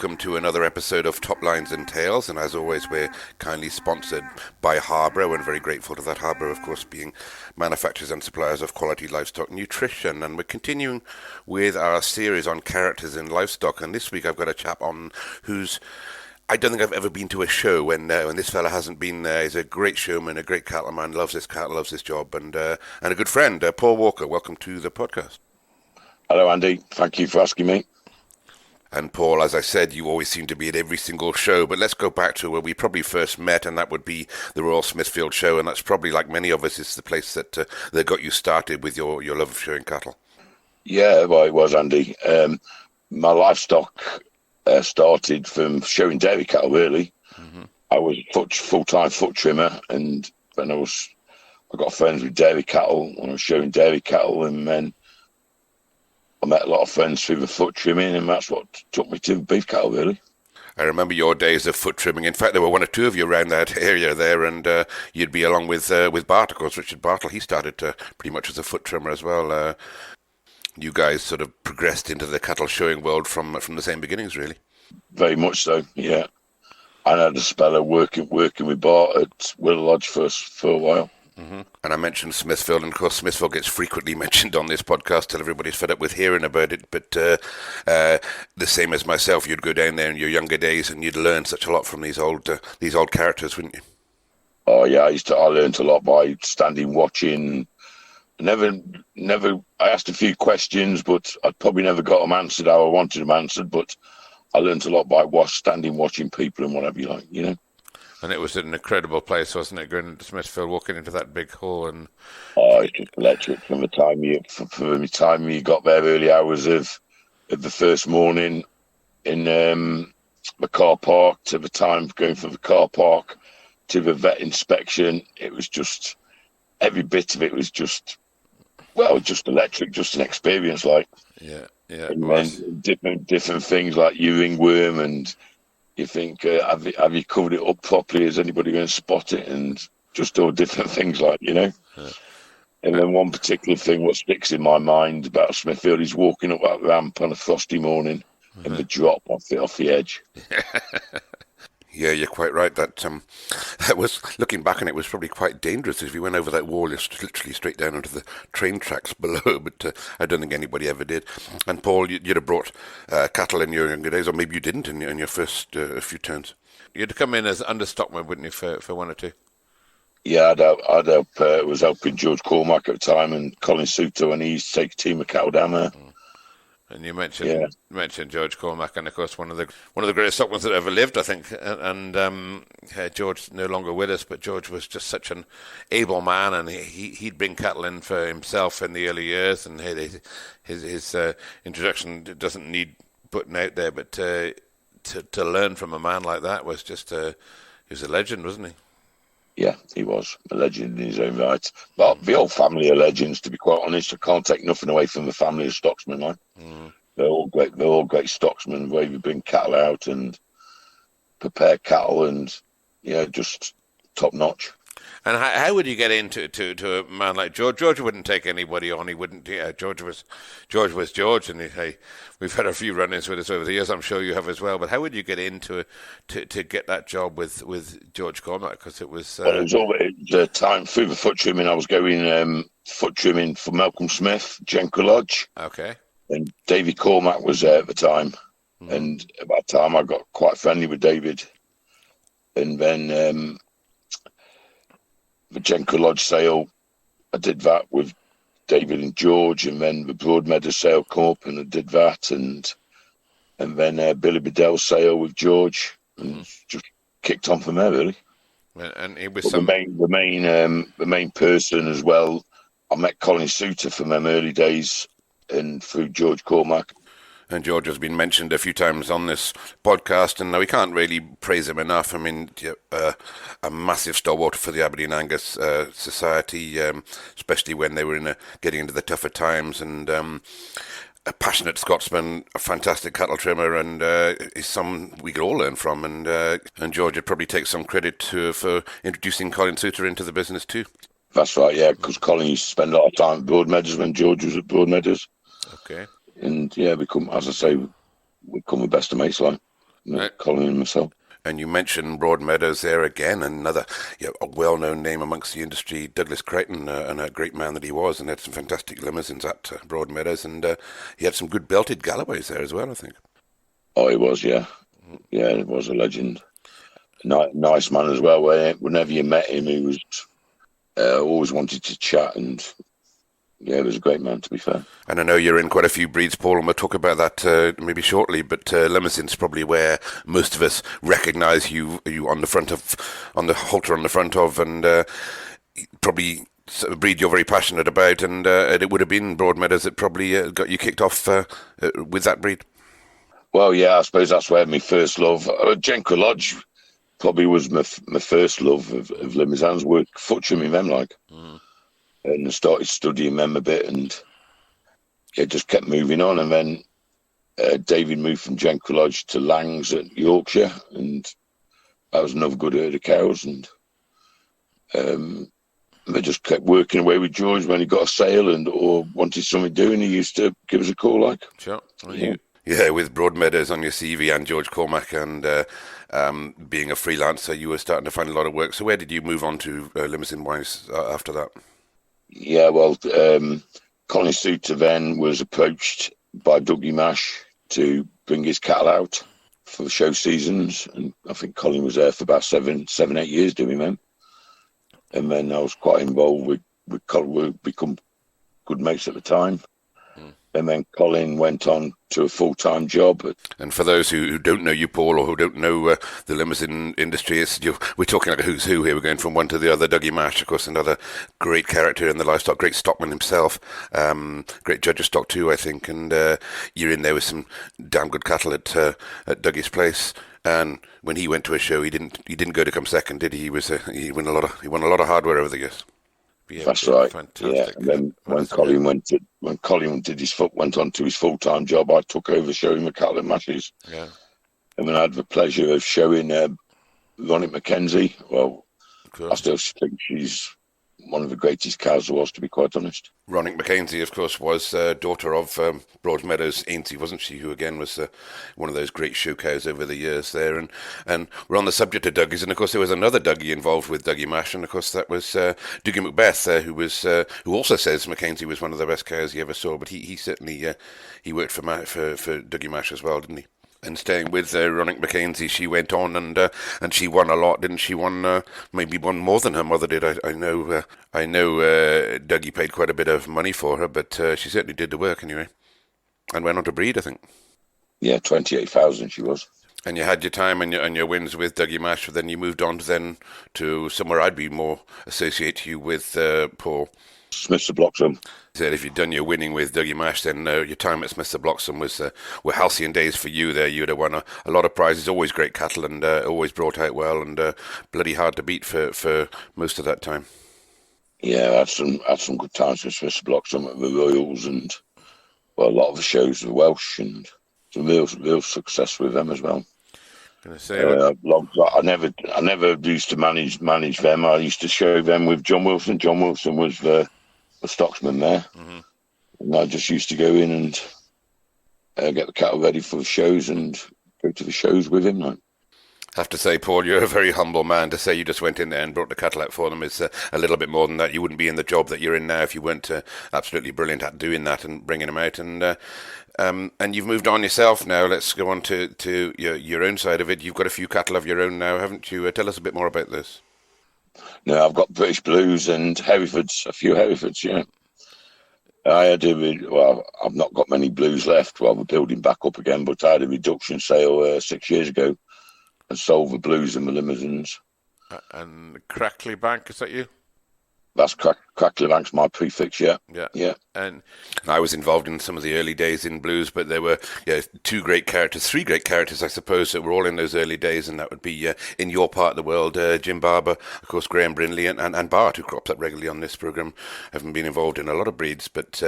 welcome to another episode of Top Lines and Tails, and as always we're kindly sponsored by Harborough, and very grateful to that. Harborough, of course, being manufacturers and suppliers of quality livestock nutrition, and we're continuing with our series on characters in livestock, and this week I've got a chap on who's, I don't think I've ever been to a show when this fella hasn't been there. He's a great showman, a great cattleman, loves his cattle, loves his job, and a good friend. Paul Walker, welcome to the podcast. Hello, Andy. Thank you for asking me. And Paul, as I said, you always seem to be at every single show, but let's go back to where we probably first met, and that would be the Royal Smithfield show, and that's probably, like many of us, it's the place that got you started with your love of showing cattle. Yeah, well, it was, Andy. My livestock started from showing dairy cattle, really. Mm-hmm. I was a full-time foot trimmer, and then I got friends with dairy cattle when I was showing dairy cattle, and then I met a lot of friends through the foot trimming, and that's what took me to beef cattle, really. I remember your days of foot trimming. In fact, there were one or two of you around that area there, and you'd be along with Bart, of course, Richard Bartle. He started pretty much as a foot trimmer as well. You guys sort of progressed into the cattle showing world from the same beginnings, really. Very much so, yeah. I had a spell of working with Bart at Willow Lodge for a while. Mm-hmm. And I mentioned Smithfield, and of course Smithfield gets frequently mentioned on this podcast till everybody's fed up with hearing about it, but the same as myself, you'd go down there in your younger days and you'd learn such a lot from these old characters, wouldn't you? Oh yeah, I learned a lot by standing watching. I asked a few questions, but I probably never got them answered how I wanted them answered, but I learned a lot by standing watching people and whatever you like, you know. And it was an incredible place, wasn't it, going into Smithfield, walking into that big hall? And it's just electric from the time you got there early hours of the first morning in the car park, to the time going from the car park to the vet inspection. It was just, every bit of it was just electric, just an experience, like. Yeah, and then different things like you ringworm, and you think, have you covered it up properly? Is anybody going to spot it? And just all different things, like, you know. Yeah. And then one particular thing what sticks in my mind about Smithfield is walking up that ramp on a frosty morning, mm-hmm. and the drop off the edge. Yeah, you're quite right. That was, looking back on it, was probably quite dangerous. If you went over that wall, you're literally straight down onto the train tracks below. But I don't think anybody ever did. And Paul, you'd have brought cattle in your younger days, or maybe you didn't in your first few turns. You'd come in as under stockman, wouldn't you, for one or two? Yeah, I was helping George Cormack at the time, and Colin Suter when he used to take a team of cattle down there. And you mentioned George Cormack, and of course one of the greatest stockmen that ever lived, I think. And George no longer with us, but George was just such an able man, and he'd bring cattle in for himself in the early years, and his introduction doesn't need putting out there, but to learn from a man like that was just he was a legend, wasn't he? Yeah, he was a legend in his own right. But the whole family are legends, to be quite honest. I can't take nothing away from the family of stocksmen, like. Mm. They're all great stocksmen, the way they bring cattle out and prepare cattle, and just top notch. And how would you get into to a man like George? George wouldn't take anybody on. He wouldn't. George was George, and we've had a few run-ins with us over the years. I'm sure you have as well. But how would you get into to get that job with George Cormack? Because it was. Well, it was all the time through the foot trimming. I was going foot trimming for Malcolm Smith, Jenko Lodge. Okay. And David Cormack was there at the time, and at that time I got quite friendly with David, and then. The Jenko Lodge sale, I did that with David and George, and then the Broadmeadow sale come up, and I did that, and then Billy Bedell's sale with George, and just kicked on from there, really. And it was the main person as well. I met Colin Suter from them early days, and through George Cormack. And George has been mentioned a few times on this podcast, and we can't really praise him enough. I mean, a massive stalwart for the Aberdeen Angus Society, especially when they were getting into the tougher times, and a passionate Scotsman, a fantastic cattle trimmer, and is someone we could all learn from. And George would probably take some credit for introducing Colin Suter into the business too. That's right, yeah, because Colin used to spend a lot of time at Broadmeadows when George was at Broadmeadows. Okay. And yeah, as I say, we become the best of mates, like. Colin and myself. And you mentioned Broadmeadows there again, another a well-known name amongst the industry, Douglas Crichton, and a great man that he was, and had some fantastic limousines at Broadmeadows, and he had some good belted Galloways there as well, I think. Oh, he was, yeah. Yeah, he was a legend. Nice man as well. Whenever you met him, he was always wanted to chat, and yeah, he was a great man, to be fair. And I know you're in quite a few breeds, Paul, and we'll talk about that maybe shortly. But limousines probably where most of us recognise you on the halter on the front of, and probably a breed you're very passionate about. And it would have been Broadmeadows that probably got you kicked off with that breed. Well, yeah, I suppose that's where my first love. Jenko Lodge probably was my first love of limousines. Worked foot trimming them and I started studying them a bit, and it just kept moving on. And then David moved from Jenko Lodge to Lang's at Yorkshire, and that was another good herd of cows. And they just kept working away with George. When he got a sale or wanted something doing, he used to give us a call. Sure. Yeah, with Broadmeadows on your CV and George Cormack, and being a freelancer, you were starting to find a lot of work. So where did you move on to limousine-wise after that? Yeah, well, Colin Suter then was approached by Dougie Marshall to bring his cattle out for the show seasons, and I think Colin was there for about 7-8 years doing them. And then I was quite involved with Colin. We'd become good mates at the time. And then Colin went on to a full-time job. And for those who don't know you, Paul, or who don't know the limousine industry, we're talking like a who's who here. We're going from one to the other. Dougie Marshall, of course, another great character in the livestock, great stockman himself, great judge of stock too, I think. And you're in there with some damn good cattle at Dougie's place. And when he went to a show, he didn't go to come second, did he? He won a lot of hardware over the years. Yeah, that's right. Fantastic. Yeah, and then when Colin went on to his full-time job, I took over showing the cattle at Mashes. Yeah. And then I had the pleasure of showing Ronick Mackenzie. Well, I still think she's one of the greatest cows there was, to be quite honest. Ronick Mackenzie, of course, was daughter of Broadmeadows Ainsley, wasn't she? Who again was one of those great show cows over the years there. And we're on the subject of Dougies, and of course there was another Dougie involved with Dougie Marshall, and of course that was Dougie Macbeth, who also says Mackenzie was one of the best cows he ever saw. But he certainly he worked for Dougie Marshall as well, didn't he? And staying with Ronick Mackenzie, she went on and she won a lot, didn't she? Maybe won more than her mother did. I know Dougie paid quite a bit of money for her, but she certainly did the work anyway. And went on to breed, I think. Yeah, 28,000 she was. And you had your time and your wins with Dougie Marshall. Then you moved on to somewhere I'd be more associate you with, Paul. Smith's of Bloxham. Said if you'd done your winning with Dougie Marsh, then your time at Smith's of Bloxham were halcyon days for you there. You'd have won a lot of prizes, always great cattle, and always brought out well, and bloody hard to beat for most of that time. Yeah, I had some good times with Smith's of Bloxham at the Royals, and a lot of the shows, the Welsh, and some real success with them as well. I never used to manage them. I used to show them with John Wilson. John Wilson was the stocksman there, and I just used to go in and get the cattle ready for the shows and go to the shows with him. I have to say, Paul, you're a very humble man. To say you just went in there and brought the cattle out for them is a little bit more than that. You wouldn't be in the job that you're in now if you weren't absolutely brilliant at doing that and bringing them out. And you've moved on yourself now. Let's go on to your own side of it. You've got a few cattle of your own now, haven't you? Tell us a bit more about this. No, I've got British Blues and Herefords, a few Herefords, yeah. I've not got many Blues left. Well, we're building back up again, but I had a reduction sale 6 years ago and sold the Blues and the limousines. And Crackley Bank, is that you? That's Crackley Bank's my prefix, yeah. Yeah. And I was involved in some of the early days in Blues, but there were three great characters, I suppose, that were all in those early days, and that would be in your part of the world, Jim Barber, of course, Graham Brindley, and Bart, who crops up regularly on this programme. Haven't been involved in a lot of breeds, but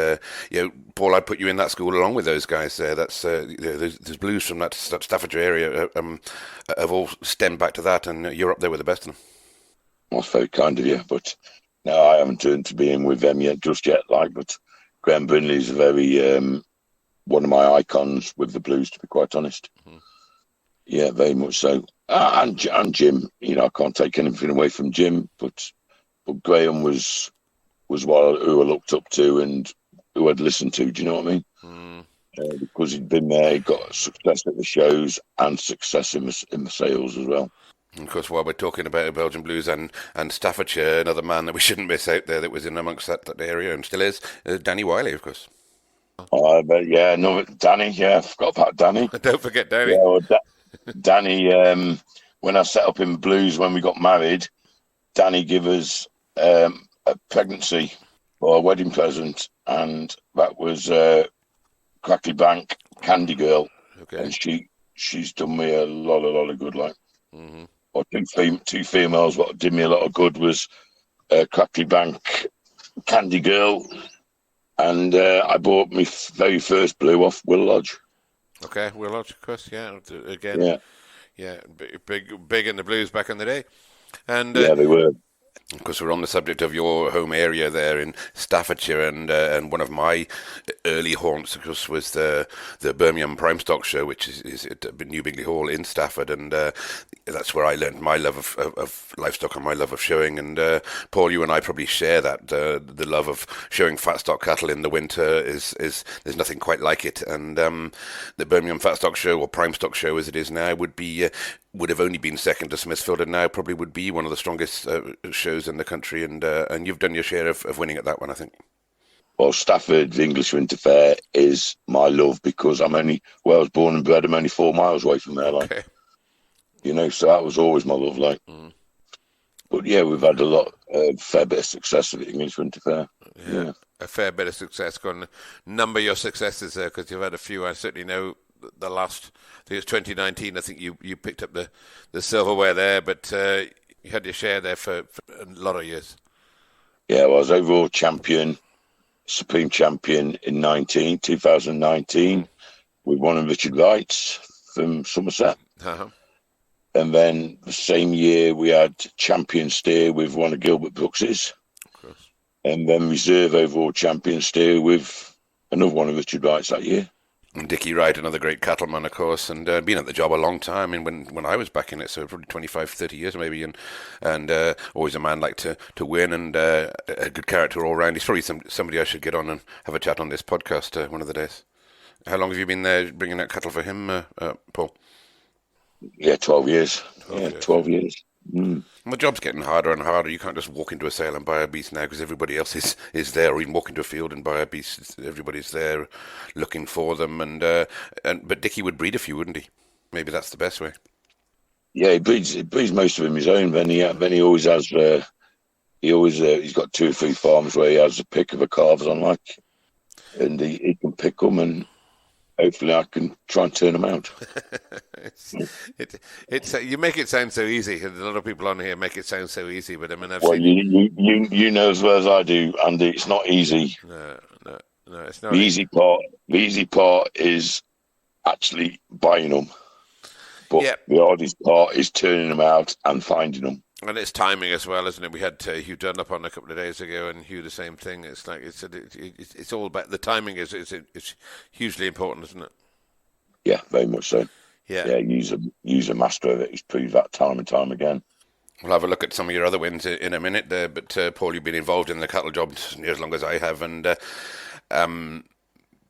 Paul, I'd put you in that school along with those guys there. That's there's Blues from that Staffordshire area have all stemmed back to that, and you're up there with the best of them. Well, that's very kind of you, but no, I haven't turned to being with them just yet. But Graham Brindley's a very one of my icons with the Blues, to be quite honest. Yeah, very much so. And Jim, I can't take anything away from Jim, but Graham was who I looked up to and who I'd listened to. Do you know what I mean? Mm. Because he'd been there, he got success at the shows and success in the sales as well. And of course, while we're talking about Belgian blues and Staffordshire, another man that we shouldn't miss out there that was in amongst that area and still is Danny Wiley, of course. But yeah, no, Danny. Yeah, I forgot about Danny. Don't forget Danny. Yeah, well, Danny. When I set up in blues when we got married, Danny gave us a pregnancy or a wedding present, and that was Crackly Bank Candy Girl, Okay. and she's done me a lot of good. Like, Mm-hmm. or two females. What did me a lot of good was Crackly Bank Candy Girl, and I bought my very first blue off Will Lodge. Okay, Will Lodge, of course. Yeah, again. Yeah, big in the blues back in the day. And Yeah, they were. of course, we're on the subject of your home area there in Staffordshire, and one of my early haunts, of course, was the Birmingham Prime Stock Show, which is at New Bigley Hall in Stafford, and that's where I learned my love of livestock and my love of showing. And Paul, you and I probably share that the love of showing fat stock cattle in the winter is there's nothing quite like it. And the Birmingham Fat Stock Show, or Prime Stock Show as it is now, would have only been second to Smithfield, and now probably would be one of the strongest shows in the country. And you've done your share of winning at that one, I think. Well, Stafford, the English Winter Fair, is my love because I was born and bred. I'm only 4 miles away from there, Okay. So that was always my love, like. Mm. But yeah, we've had a fair bit of success at the English Winter Fair. Yeah. A fair bit of success. Go on, number your successes there, because you've had a few. I certainly know the last, I think it's 2019, I think you picked up the silverware there, but you had your share there for a lot of years. Yeah, well, I was overall champion, supreme champion in 2019 with one of Richard Wright's from Somerset. Uh-huh. And then the same year we had champion steer with one of Gilbert Brooks's. Of course. And then reserve overall champion steer with another one of Richard Wright's that year. And Dickie Wright, another great cattleman, of course, and been at the job a long time. I mean, when I was back in it, so probably 25, 30 years maybe, and always a man like to win, and a good character all round. He's probably somebody I should get on and have a chat on this podcast one of the days. How long have you been there bringing out cattle for him, Paul? Yeah, 12 years. 12 years. Mm. Well, the job's getting harder and harder. You can't just walk into a sale and buy a beast now because everybody else is there, or you can walk into a field and buy a beast. Everybody's there looking for them, but Dickie would breed a few, wouldn't he? Maybe that's the best way. Yeah, he breeds most of them his own. Then he always has. He's got 2 or 3 farms where he has a pick of the calves on, like, and he can pick them, and hopefully I can try and turn them out. You make it sound so easy. A lot of people on here make it sound so easy, but I mean, you know as well as I do, Andy, it's not easy. No, it's not. The easy part is actually buying them, but the hardest part is turning them out and finding them. And it's timing as well, isn't it? We had Hugh Dunlop on a couple of days ago, and Hugh the same thing. It's like it's all about the timing. It's hugely important, isn't it? Yeah, very much so. Yeah, use a master of it. He's proved that time and time again. We'll have a look at some of your other wins in a minute there, but Paul, you've been involved in the cattle job as long as I have, and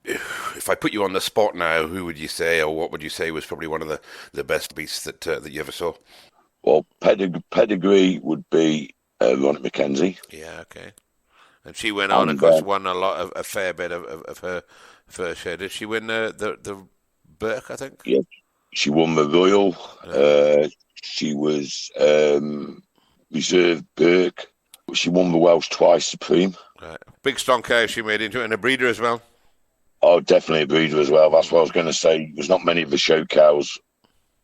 if I put you on the spot now, who would you say, or what would you say was probably one of the best beasts that you ever saw? Well, pedigree would be Ronnie McKenzie. Yeah, okay. And she went on, of course, won a fair bit of her share. Did she win the Burke, I think? Yeah, she won the Royal. She was reserve Burke. She won the Welsh twice, Supreme. Right. Big strong cow she made into it, and a breeder as well. Oh, definitely a breeder as well. That's what I was going to say. There's not many of the show cows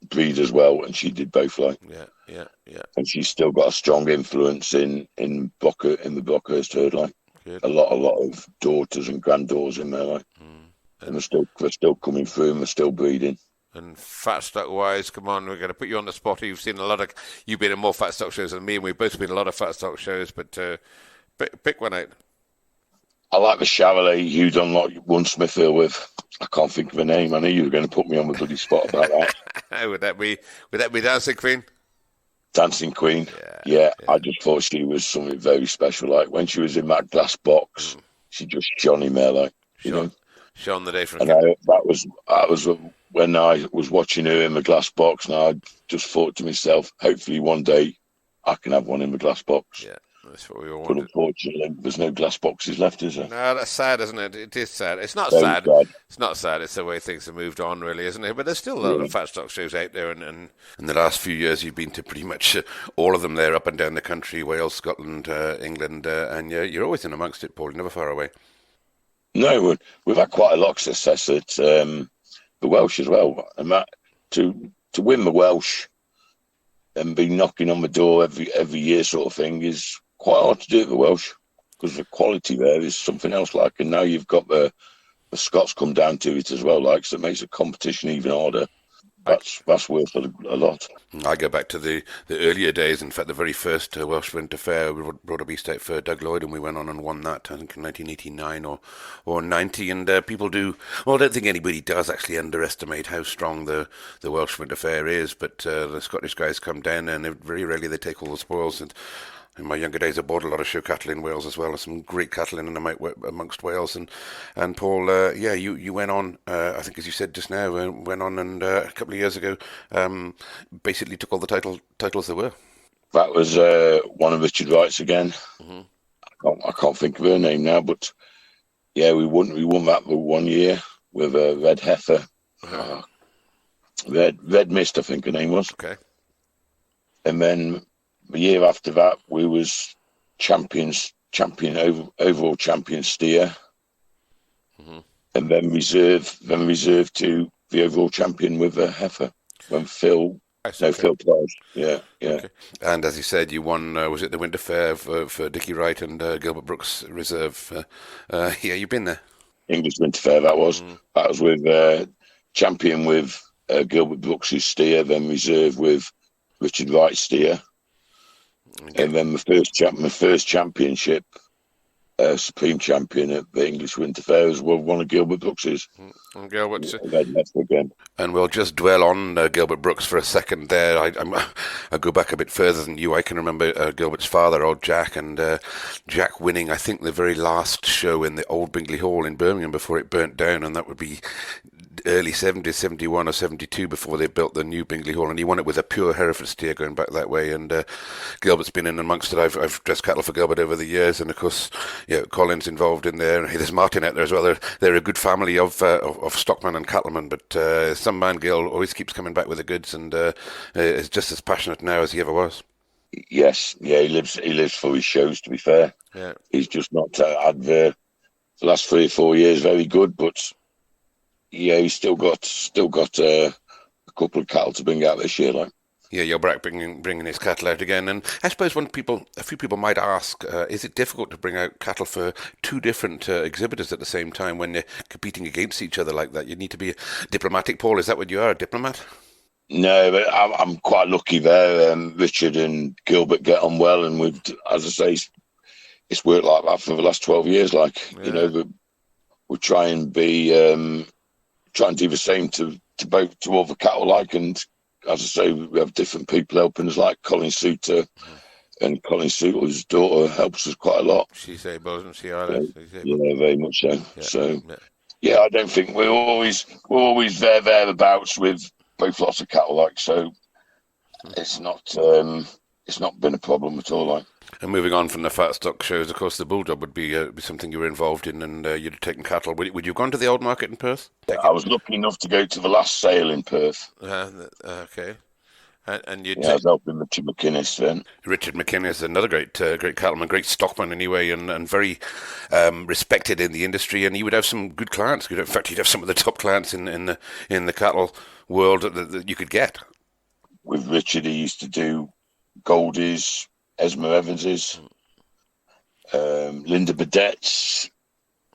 breed as well, and she did both, like. Yeah. And she's still got a strong influence in the Brockhurst herd, like. Good. A lot of daughters and granddaughters in there, like. And they're still coming through, and they're still breeding. And fat stock wise, come on, we're going to put you on the spot. You've been in more fat stock shows than me, and we've both been in a lot of fat stock shows, but pick one out. I like the Chevrolet you done like won Smithfield with. I can't think of a name. I knew you were going to put me on the bloody spot about that. would that be Dancing Queen? Dancing Queen. Yeah, Yeah, yeah. I just thought she was something very special. Like when she was in that glass box, she just shone in there, like you know. Shone the day from. And that was when I was watching her in the glass box, and I just thought to myself, hopefully one day I can have one in the glass box. Yeah, that's what we all But wanted. unfortunately, there's no glass boxes left, is there? No, that's sad, isn't it? It is sad. It's not Very sad. sad. It's not sad. It's the way things have moved on, really, isn't it? But there's still a lot of fat stock shows out there, and in the last few years, you've been to pretty much all of them there, up and down the country, Wales, Scotland, England, and you're always in amongst it, Paul. You're never far away. No, we've had quite a lot of success at the Welsh as well, and that to win the Welsh and be knocking on the door every year, sort of thing, is quite hard to do at the Welsh because the quality there is something else. Like, and now you've got the Scots come down to it as well, like, so it makes the competition even harder. That's worth a lot. I go back to the earlier days. In fact, the very first Welsh Winter Fair, we brought a beast out for Doug Lloyd, and we went on and won that, I think, in 1989 or 90. And people do, well, I don't think anybody does actually underestimate how strong the Welsh Winter Fair is, but the Scottish guys come down, and very rarely they take all the spoils. And in my younger days, I bought a lot of show cattle in Wales as well, and some great cattle in and amongst Wales. And Paul, yeah, you went on, I think as you said just now, went on and a couple of years ago, basically took all the titles there were. That was one of Richard Wright's again. I can't think of her name now, but yeah, we won that for 1 year with a red heifer, red mist, I think her name was. Okay. And then the year after that, we was overall champion steer, and then reserve to the overall champion with a heifer when Phil Price. Yeah. Okay. And as you said, you won. Was it the Winter Fair for Dickie Wright and Gilbert Brooks Reserve? Yeah, you've been there. English Winter Fair. That was with champion with Gilbert Brooks' steer, then reserve with Richard Wright's steer. Okay. And then my first championship, supreme champion at the English Winter Fair was one of Gilbert Brooks's. And Gilbert's again. And we'll just dwell on Gilbert Brooks for a second there. I go back a bit further than you. I can remember Gilbert's father, old Jack, and Jack winning, I think, the very last show in the old Bingley Hall in Birmingham before it burnt down, and that would be early 70s, 71 or 72 before they built the new Bingley Hall, and he won it with a pure Hereford steer going back that way, and Gilbert's been in amongst it. I've dressed cattle for Gilbert over the years, and of course, yeah, Colin's involved in there, and there's Martin out there as well. They're a good family of stockmen and cattlemen, but some man Gil always keeps coming back with the goods, and is just as passionate now as he ever was. Yes, yeah, he lives for his shows, to be fair. Yeah. He's just not had the last 3 or 4 years very good, but yeah, he's still got a couple of cattle to bring out this year, like. Yeah, you're back bringing his cattle out again, and I suppose a few people might ask, is it difficult to bring out cattle for two different exhibitors at the same time when you're competing against each other like that? You need to be diplomatic. Paul, is that what you are, a diplomat? No, but I'm quite lucky there. Richard and Gilbert get on well, and as I say, it's worked like that for the last 12 years. Like, yeah. You know, we try and do the same to other cattle, like, and as I say, we have different people helping us, like Colin Suter, and Colin Suter's daughter helps us quite a lot. She's able, isn't she? Yeah, very much so. Yeah. So, yeah, I don't think we're always thereabouts with both lots of cattle, like, so it's not been a problem at all, like. And moving on from the fat stock shows, of course, the bull job would be something you were involved in, and you'd have taken cattle. Would you have gone to the old market in Perth? I was lucky enough to go to the last sale in Perth. Okay. And you I was helping Richard McInnes then. Richard McInnes, another great cattleman, great stockman anyway, and very respected in the industry. And he would have some good clients. In fact, he'd have some of the top clients in the cattle world that you could get. With Richard, he used to do Goldies, Esmer Evanses, Linda Badette's.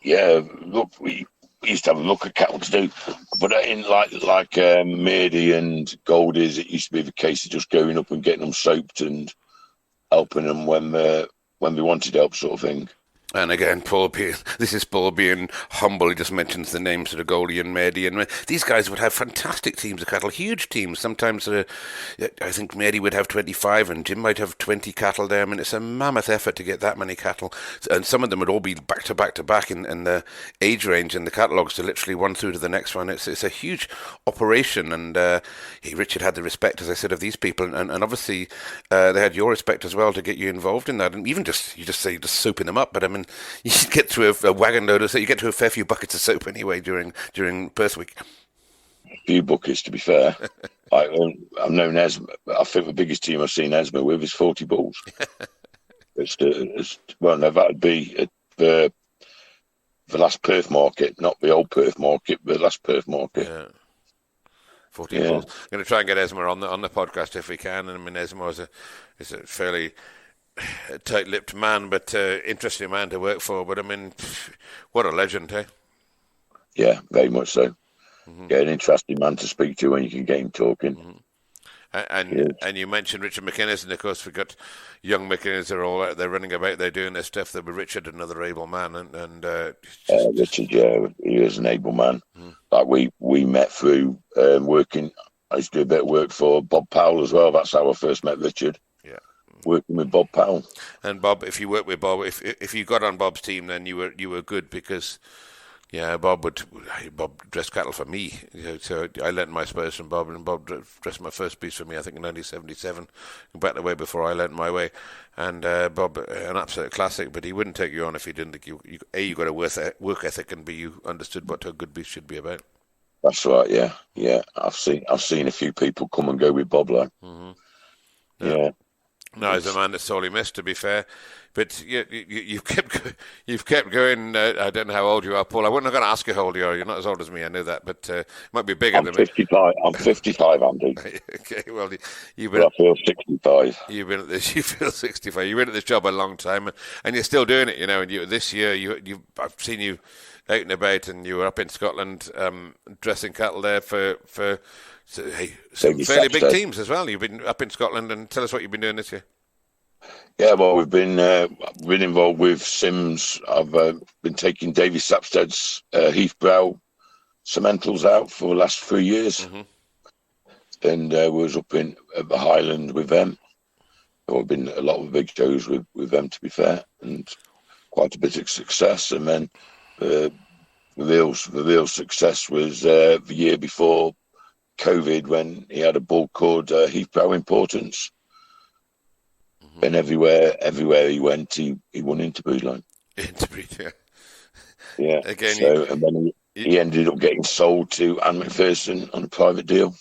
Yeah, look, we used to have a look at cattle to do, but in like Meardy and Goldies, it used to be the case of just going up and getting them soaped and helping them when they wanted help, sort of thing. And again, this is Paul being humble. He just mentions the names of the goalie and Mehdi. And these guys would have fantastic teams of cattle, huge teams. Sometimes I think Mehdi would have 25 and Jim might have 20 cattle there. I mean, it's a mammoth effort to get that many cattle. And some of them would all be back to back to back in the age range in the catalogues to literally one through to the next one. It's a huge operation. And Richard had the respect, as I said, of these people. And obviously they had your respect as well to get you involved in that. And even you just say just soaping them up. But I mean, you get through a wagon load of so you get to a fair few buckets of soap anyway during Perth week. A few buckets, to be fair. I've known Esma. I think the biggest team I've seen Esma with is 40 bulls. Well, no, that would be at the last Perth Market, not the old Perth Market, but the last Perth Market. Yeah. 14 bulls. I'm going to try and get Esma on the podcast if we can. And I mean, Esma is a fairly tight-lipped man, but interesting man to work for. But I mean, what a legend, eh? Yeah, very much so. Mm-hmm. Yeah, an interesting man to speak to when you can get him talking. Mm-hmm. And you mentioned Richard McInnes, and of course we've got young McInnes are all out there running about. They're doing their stuff. There was Richard, another able man, Richard, yeah, he is an able man. Mm-hmm. Like we met through working. I used to do a bit of work for Bob Powell as well. That's how I first met Richard. Working with Bob Powell. And Bob, if you work with Bob, if you got on Bob's team, then you were good because, Bob dressed cattle for me. So I lent my spurs from Bob, and Bob dressed my first piece for me. I think in 1977, back the way before I lent my way. And Bob, an absolute classic, but he wouldn't take you on if he didn't think you got a work ethic, and B, you understood what a good beast should be about. That's right. Yeah. I've seen a few people come and go with Bob, like. Mm-hmm. Yeah. No, he's a man that's sorely missed, to be fair. But you've kept going. I don't know how old you are, Paul. I wasn't going to ask you how old you are. You're not as old as me. I know that, but it might be bigger than me. 55. I'm 55, Andy. Okay, well, I feel 65. You've been at this. You feel 65. You've been at this job a long time, and you're still doing it. And this year, I've seen you out and about, and you were up in Scotland dressing cattle there for some fairly big teams as well. You've been up in Scotland, and tell us what you've been doing this year. Yeah, well, we've been involved with Sims. I've been taking Davy Sapstead's Heathbrow cementals out for the last 3 years, mm-hmm. And was up in the Highland with them. There have been a lot of big shows with them, to be fair, and quite a bit of success. And then the real success was the year before COVID, when he had a bull called Heathbrow Importance. Mm-hmm. And everywhere he went, he won Interbreed line. Interbreed, yeah. Yeah. Again, and then he ended up getting sold to Anne McPherson on a private deal.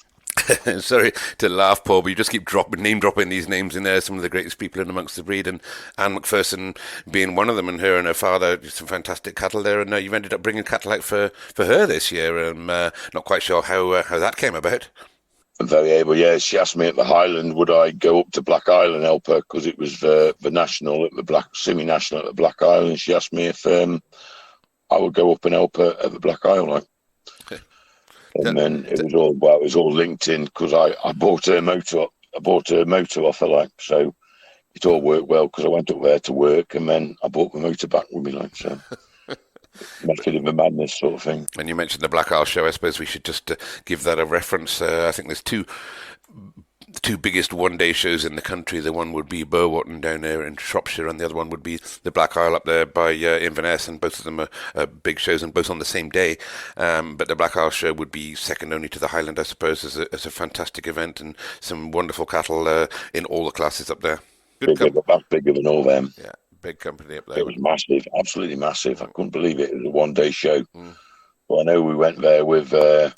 Sorry to laugh, Paul, but you just keep name dropping these names in there. Some of the greatest people in amongst the breed, and Anne McPherson being one of them, and her and her father, some fantastic cattle there. And you've ended up bringing cattle out for her this year. Not quite sure how that came about. I'm very able, yeah. She asked me at the Highland, would I go up to Black Isle and help her, because it was the national at the semi-national at the Black Isle, and she asked me if I would go up and help her at the Black Isle. Like. And then it was all linked in, because I bought her motor off her, like, so it all worked well, because I went up there to work, and then I bought the motor back with me, like, so. Method of the madness sort of thing. And you mentioned the Black Isle show. I suppose we should just give that a reference. I think there's two biggest one-day shows in the country. The one would be Burwatton down there in Shropshire, and the other one would be the Black Isle up there by Inverness, and both of them are big shows, and both on the same day. But the Black Isle show would be second only to the Highland, I suppose, as a fantastic event, and some wonderful cattle in all the classes up there. Bigger than all them. Yeah. Big company up there. It was massive, absolutely massive. I couldn't believe it. It was a one-day show. Mm. But I know we went there with the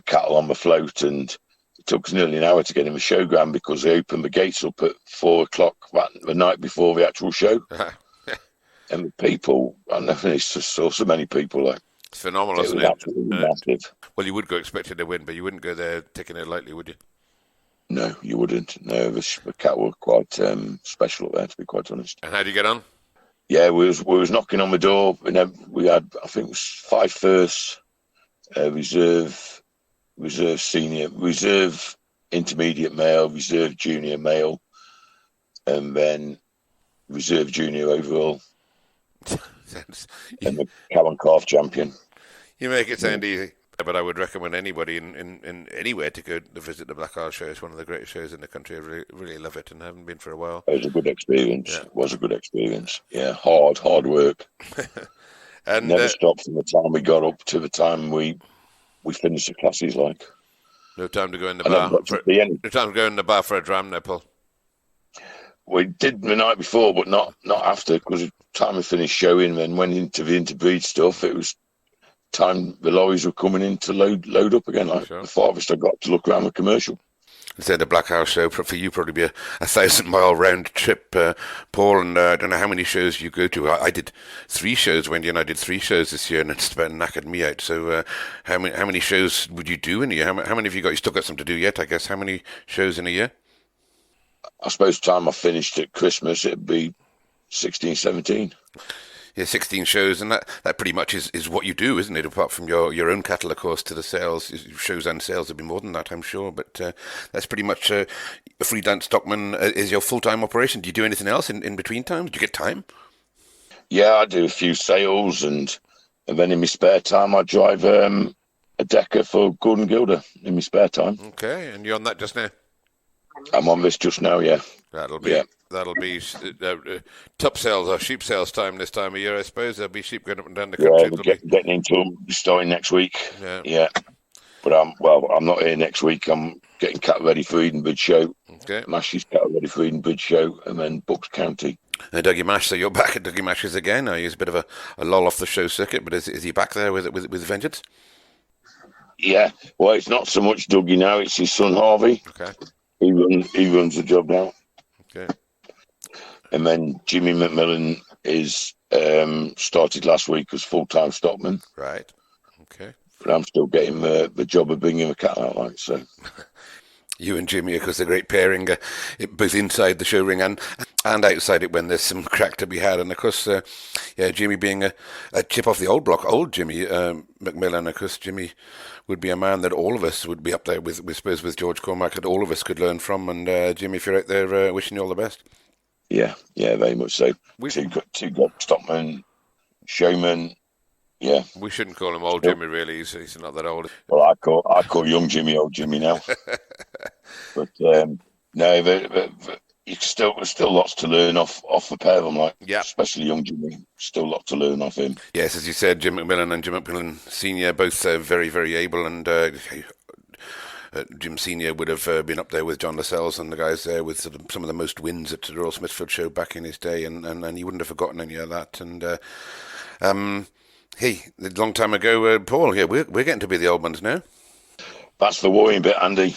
cattle on the float, and it took us nearly an hour to get in the showground, because they opened the gates up at 4:00 the night before the actual show. And the people, I never saw so many people. Like, it's phenomenal, isn't it? Absolutely massive. Well, you would go expecting to win, but you wouldn't go there taking it lightly, would you? No, you wouldn't. No, the cattle were quite special up there, to be quite honest. And how do you get on? Yeah, we was knocking on the door, and then we had, I think it was 5 firsts, reserve senior, reserve intermediate male, reserve junior male, and then reserve junior overall. and the cow and calf champion. You make it sound easy, but I would recommend anybody in anywhere to go to visit the Black Isle Show. It's one of the greatest shows in the country. I really, really love it, and I haven't been for a while. It was a good experience. Yeah. It was a good experience. Yeah, hard work. And never stopped from the time we got up to the time we finished the classes. Like, no time to go in the bar. No time to go in the bar for a dram, no, Paul. We did the night before, but not after, because the time we finished showing and went into the interbreed stuff, it was time the lorries were coming in to load up again. Like, the farthest I got to look around the commercial. So the Black Isle Show for you probably be a 1,000-mile round trip, Paul. And I don't know how many shows you go to. I did 3 shows, Wendy, and I did 3 shows this year, and it's about knackered me out. So how many shows would you do in a year? How many have you got? You still got some to do yet, I guess. How many shows in a year? I suppose the time I finished at Christmas, it'd be 16, 17. Yeah, 16 shows, and that pretty much is what you do, isn't it? Apart from your own cattle, of course, to the sales. Shows and sales will be more than that, I'm sure. But that's pretty much a freelance stockman is your full-time operation. Do you do anything else in between times? Do you get time? Yeah, I do a few sales, and then in my spare time, I drive a Decker for Gordon Gilder in my spare time. Okay, and you're on that just now? I'm on this just now, yeah. That'll be top sales or sheep sales time this time of year, I suppose. There'll be sheep going up and down the country. Yeah, getting into them, starting next week. Yeah. But I'm not here next week. I'm getting cattle ready for Edenbridge Show. Okay. Mash's cattle ready for Edenbridge Show, and then Bucks County. Dougie Mash, so you're back at Dougie Mash's again. Now he's a bit of a lull off the show circuit, but is he back there with vengeance? Yeah. Well, it's not so much Dougie now; it's his son Harvey. Okay. He runs the job now. Okay. And then Jimmy McMillan is started last week as full-time stockman. Right. Okay. But I'm still getting the job of bringing the cattle out, like so. You and Jimmy, of course, a great pairing, both inside the show ring and outside it when there's some crack to be had. And of course, Jimmy being a chip off the old block, old Jimmy McMillan. Of course, Jimmy would be a man that all of us would be up there with George Cormack, that all of us could learn from. And Jimmy, if you're out there, wishing you all the best. Yeah, very much so. Two good stockmen, showmen. Yeah, we shouldn't call him old Jimmy. Really, he's not that old. Well, I call young Jimmy old Jimmy now. But no, you still lots to learn off the pair of them. Like, especially young Jimmy, still lot to learn off him. Yes, as you said, Jim McMillan and Jim McMillan Senior, both very, very able, and Jim Senior would have been up there with John Lascelles and the guys there with sort of some of the most wins at the Royal Smithfield Show back in his day, and he wouldn't have forgotten any of that. And hey, a long time ago, Paul, yeah, we're getting to be the old ones now. That's the worrying bit, Andy.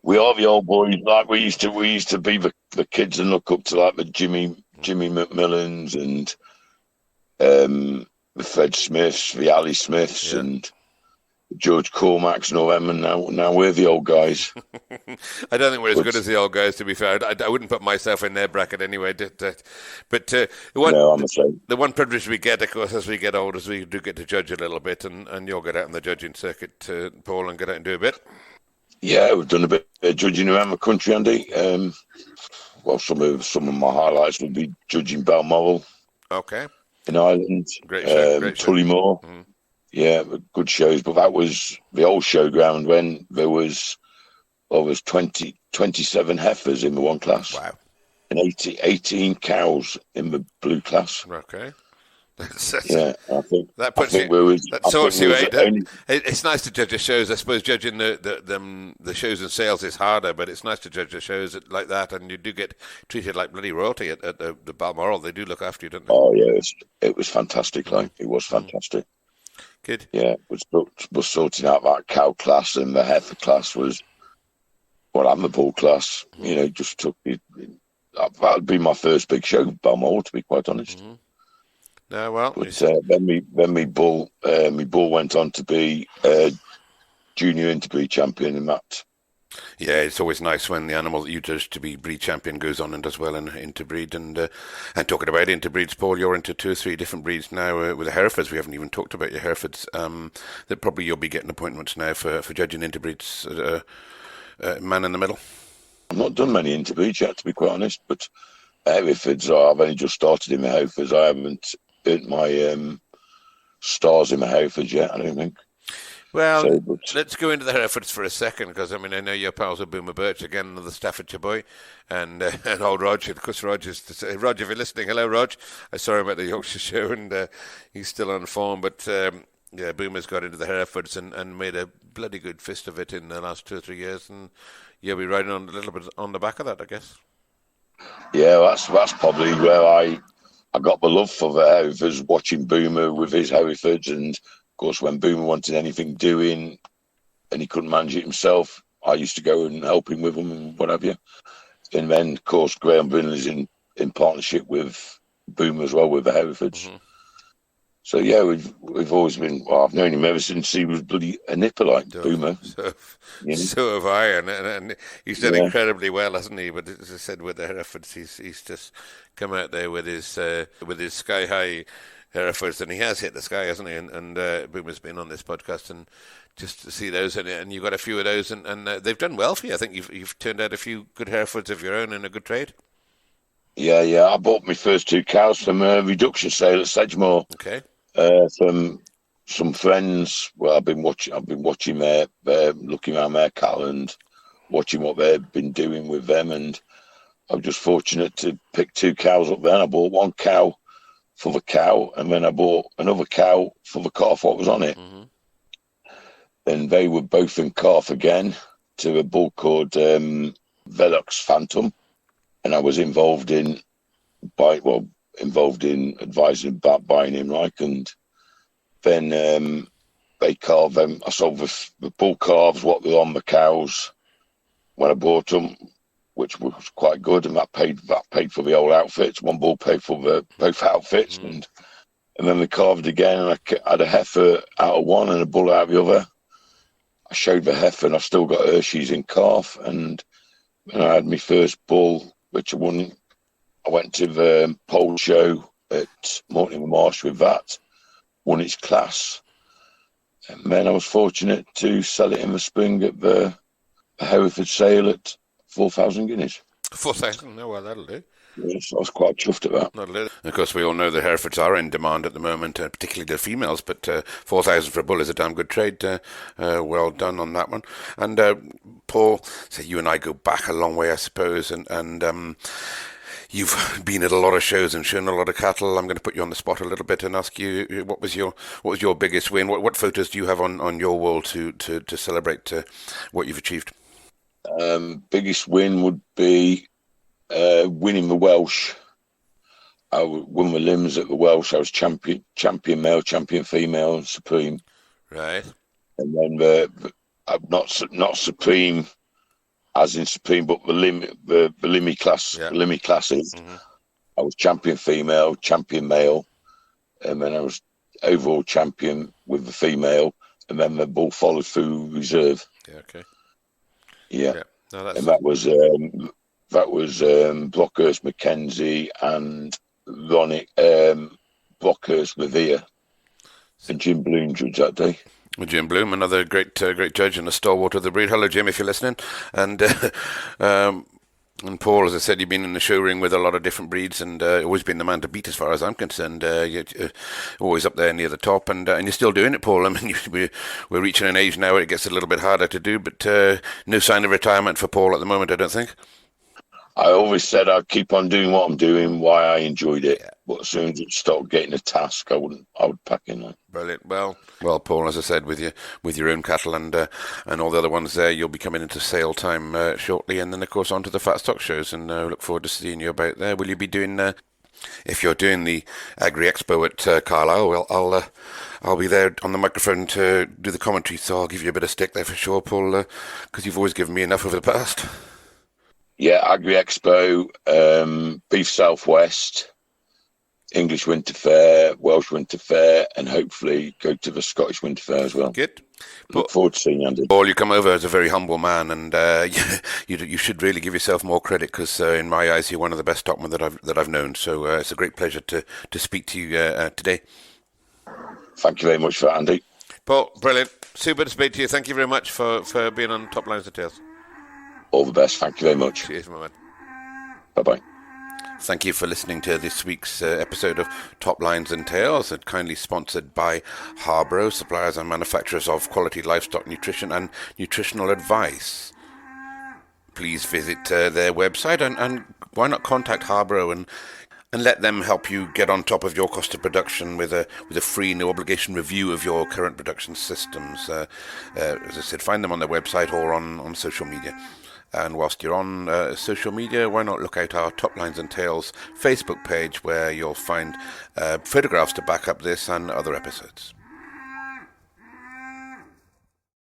We are the old boys. Like we used to be the kids and look up to, like the Jimmy McMillans and the Fred Smiths, the Ali Smiths, and George Cormacks and all them. And now we're the old guys. I don't think we're as good as the old guys, to be fair. I wouldn't put myself in their bracket anyway. But the one privilege we get, of course, as we get older, is we do get to judge a little bit, and you'll get out on the judging circuit, Paul, and get out and do a bit. Yeah, we've done a bit of judging around the country, Andy. Well, some of my highlights would be judging Balmoral. Okay. In Ireland. Great show. Tullymore. Mm-hmm. Yeah, good shows. But that was the old showground when there was 27 heifers in the one class. Wow. And 18 cows in the blue class. Okay. I think that puts that sorts you out. It's nice to judge the shows. I suppose judging the shows and sales is harder, but it's nice to judge the shows like that, and you do get treated like bloody royalty at the Balmoral. They do look after you, don't they? Oh yeah, it was fantastic. Like, it was fantastic. Good. Yeah, was sorting out that cow class, and the heifer class was, and the bull class. You know, just took it. That would be my first big show, Balmoral, to be quite honest. Mm-hmm. No, well, but then my bull went on to be junior interbreed champion in that. Yeah, it's always nice when the animal that you judge to be breed champion goes on and does well in interbreed. And talking about interbreeds, Paul, you're into 2 or 3 different breeds now with the Herefords. We haven't even talked about your Herefords. That probably you'll be getting appointments now for judging interbreeds. Man in the middle. I've not done many interbreeds yet, to be quite honest, but Herefords, I've only just started in my Herefords. I haven't earned my stars in my Herefords yet, I don't think. Well, So, but, let's go into the Herefords for a second, because I mean I know you're pals with Boomer Birch, again another Staffordshire boy, and old Roger. Of course, Roger, if you're listening, hello, Rog. I saw him at the Yorkshire Show, and he's still on form, but. Yeah, Boomer's got into the Herefords and made a bloody good fist of it in the last 2 or 3 years, and yeah, we're riding on a little bit on the back of that, I guess. yeah, that's probably where I got the love for the Herefords, watching Boomer with his Herefords, and of course when Boomer wanted anything doing and he couldn't manage it himself, I used to go and help him with them and what have you. And then of course Graham Brindley's in partnership with Boomer as well with the Herefords. Mm-hmm. So yeah, we've always been. Well, I've known him ever since he was bloody a nipper like Boomer. So have I, and he's done incredibly well, hasn't he? But as I said, with the Herefords, he's just come out there with his sky high Herefords, and he has hit the sky, hasn't he? And Boomer's been on this podcast, and just to see those, and you've got a few of those, and they've done well for you. I think you've turned out a few good Herefords of your own in a good trade. Yeah. I bought my first 2 cows from a reduction sale at Sedgemoor. Okay. From some friends. Well, I've been watching their looking around their cattle and watching what they've been doing with them, and I was just fortunate to pick 2 cows up there. I bought 1 cow for the cow, and then I bought another cow for the calf what was on it. Mm-hmm. And they were both in calf again to a bull called Velox Phantom, and I was involved in advising about buying him, and then they calved them. I sold the bull calves, what were on the cows when I bought them, which was quite good, and that paid for the whole outfits. 1 bull paid for both outfits, and then we calved again, and I had a heifer out of one and a bull out of the other. I showed the heifer, and I still got Hershey's in calf, and I had my first bull, which I won. I went to the pole show at Morton Marsh with that, won its class, and then I was fortunate to sell it in the spring at the Hereford sale at 4,000 guineas. 4,000? No, well, that'll do. Yes, I was quite chuffed at that. That'll do. Of course, we all know the Herefords are in demand at the moment, particularly the females, but 4,000 for a bull is a damn good trade. Well done on that one. And Paul, so you and I go back a long way, I suppose, and you've been at a lot of shows and shown a lot of cattle. I'm going to put you on the spot a little bit and ask you what was your biggest win? What photos do you have on your wall to celebrate what you've achieved? Biggest win would be winning the Welsh. I won the limbs at the Welsh. I was champion male, champion female, supreme. Right. And then not supreme, as in supreme, but the limmy class, limmy classes. Mm-hmm. I was champion female, champion male, and then I was overall champion with the female, and then the bull followed through reserve. Yeah. Okay. Yeah. No, and that was Blockhurst Mackenzie and Ronnie Blockhurst Revere and Jim Bloom judged that day. Jim Bloom, another great judge and a stalwart of the breed. Hello, Jim, if you're listening. And Paul, as I said, you've been in the show ring with a lot of different breeds, and always been the man to beat as far as I'm concerned. You're always up there near the top, and you're still doing it, Paul. I mean, we're reaching an age now where it gets a little bit harder to do, but no sign of retirement for Paul at the moment, I don't think. I always said I'd keep on doing what I'm doing, why I enjoyed it. Yeah. But as soon as it started getting a task, I would pack in there. Brilliant. Well, Paul, as I said, with your own cattle and all the other ones there, you'll be coming into sale time shortly, and then of course on to the fat stock shows, and look forward to seeing you about there. Will you be doing? If you're doing the Agri Expo at Carlisle, well, I'll be there on the microphone to do the commentary, so I'll give you a bit of stick there for sure, Paul, because you've always given me enough over the past. Yeah, Agri Expo, Beef Southwest, English Winter Fair, Welsh Winter Fair, and hopefully go to the Scottish Winter Fair as well. Good. Look forward to seeing you, Andy. Paul, you come over as a very humble man, and you should really give yourself more credit, because in my eyes you're one of the best stockmen that I've known. So it's a great pleasure to speak to you today. Thank you very much for that, Andy. Paul, brilliant. Super to speak to you. Thank you very much for being on Top Lines of Tails. All the best. Thank you very much. Cheers, my man. Bye-bye. Thank you for listening to this week's episode of Top Lines and Tails, and kindly sponsored by Harborough, suppliers and manufacturers of quality livestock nutrition and nutritional advice. Please visit their website and why not contact Harborough and let them help you get on top of your cost of production with a free, no obligation review of your current production systems. As I said, find them on their website or on social media. And whilst you're on social media, why not look out our Top Lines and Tails Facebook page, where you'll find photographs to back up this and other episodes.